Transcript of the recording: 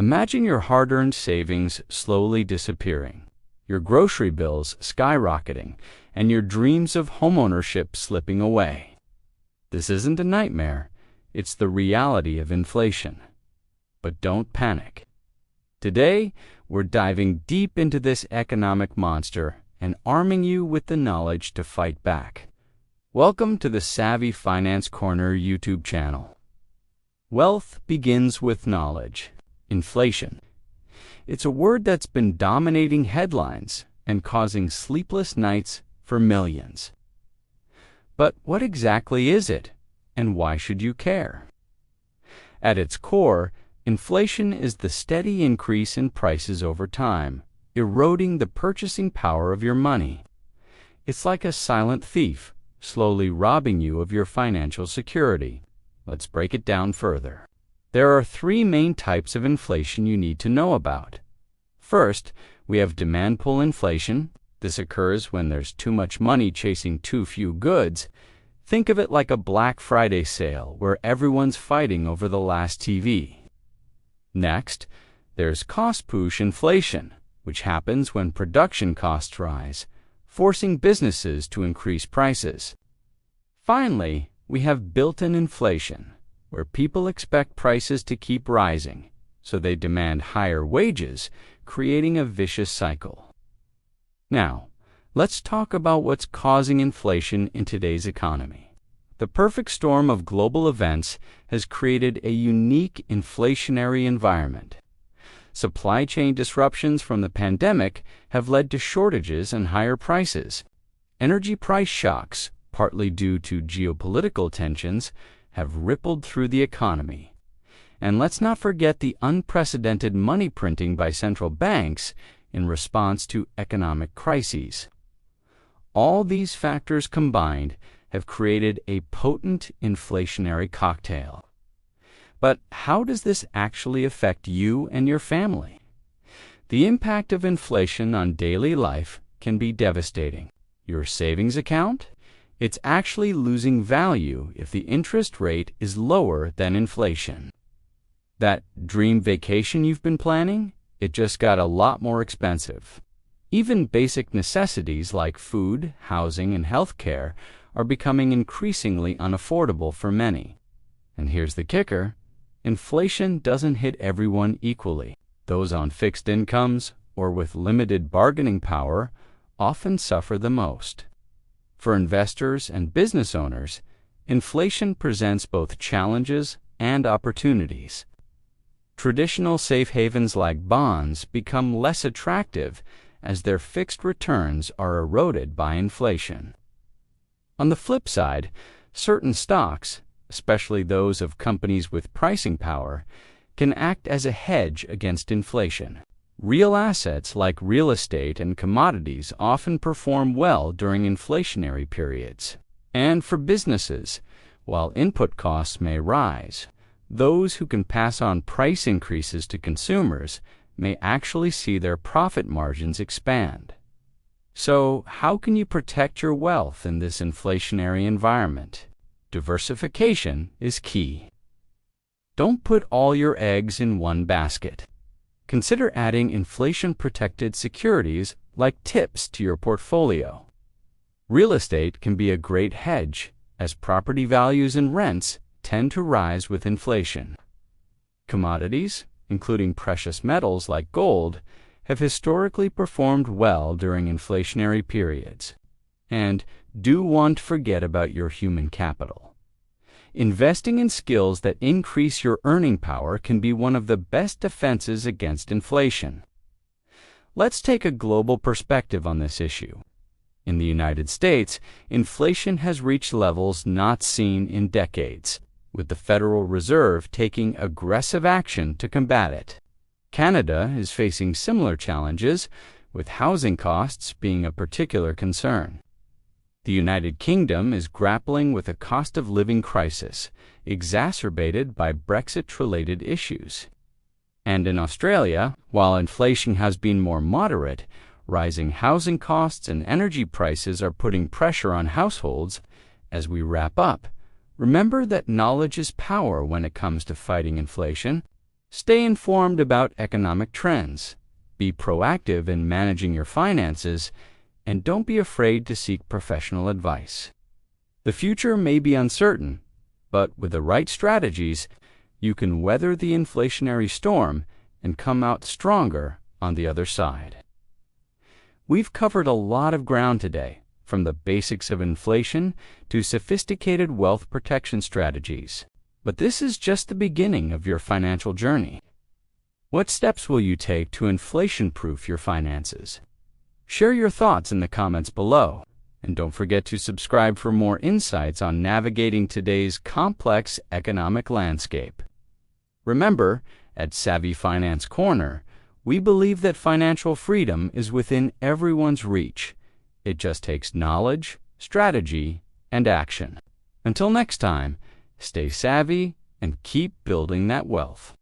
Imagine your hard-earned savings slowly disappearing, your grocery bills skyrocketing, and your dreams of homeownership slipping away. This isn't a nightmare, it's the reality of inflation. But don't panic. Today, we're diving deep into this economic monster and arming you with the knowledge to fight back. Welcome to the Savvy Finance Corner YouTube channel. Wealth begins with knowledge. Inflation. It's a word that's been dominating headlines and causing sleepless nights for millions. But what exactly is it, and why should you care? At its core, inflation is the steady increase in prices over time, eroding the purchasing power of your money. It's like a silent thief, slowly robbing you of your financial security. Let's break it down further. There are three main types of inflation you need to know about. First, we have demand pull inflation. This occurs when there's too much money chasing too few goods. Think of it like a Black Friday sale where everyone's fighting over the last TV. Next, there's cost push inflation, which happens when production costs rise, forcing businesses to increase prices. Finally, we have built-in inflation, where people expect prices to keep rising, so they demand higher wages, creating a vicious cycle. Now, let's talk about what's causing inflation in today's economy. The perfect storm of global events has created a unique inflationary environment. Supply chain disruptions from the pandemic have led to shortages and higher prices. Energy price shocks, partly due to geopolitical tensions, have rippled through the economy. And let's not forget the unprecedented money printing by central banks in response to economic crises. All these factors combined have created a potent inflationary cocktail. But how does this actually affect you and your family? The impact of inflation on daily life can be devastating. Your savings account? It's actually losing value if the interest rate is lower than inflation. That dream vacation you've been planning? It just got a lot more expensive. Even basic necessities like food, housing, and healthcare are becoming increasingly unaffordable for many. And here's the kicker: inflation doesn't hit everyone equally. Those on fixed incomes or with limited bargaining power often suffer the most. For investors and business owners, inflation presents both challenges and opportunities. Traditional safe havens like bonds become less attractive as their fixed returns are eroded by inflation. On the flip side, certain stocks, especially those of companies with pricing power, can act as a hedge against inflation. Real assets like real estate and commodities often perform well during inflationary periods. And for businesses, while input costs may rise, those who can pass on price increases to consumers may actually see their profit margins expand. So, how can you protect your wealth in this inflationary environment? Diversification is key. Don't put all your eggs in one basket. Consider adding inflation-protected securities like TIPS to your portfolio. Real estate can be a great hedge, as property values and rents tend to rise with inflation. Commodities, including precious metals like gold, have historically performed well during inflationary periods. And do not forget about your human capital. Investing in skills that increase your earning power can be one of the best defenses against inflation. Let's take a global perspective on this issue. In the United States, inflation has reached levels not seen in decades, with the Federal Reserve taking aggressive action to combat it. Canada is facing similar challenges, with housing costs being a particular concern. The United Kingdom is grappling with a cost of living crisis, exacerbated by Brexit-related issues. And in Australia, while inflation has been more moderate, rising housing costs and energy prices are putting pressure on households. As we wrap up, remember that knowledge is power when it comes to fighting inflation. Stay informed about economic trends, be proactive in managing your finances, and don't be afraid to seek professional advice. The future may be uncertain, but with the right strategies, you can weather the inflationary storm and come out stronger on the other side. We've covered a lot of ground today, from the basics of inflation to sophisticated wealth protection strategies. But this is just the beginning of your financial journey. What steps will you take to inflation-proof your finances? Share your thoughts in the comments below, and don't forget to subscribe for more insights on navigating today's complex economic landscape. Remember, at Savvy Finance Corner, we believe that financial freedom is within everyone's reach. It just takes knowledge, strategy, and action. Until next time, stay savvy and keep building that wealth.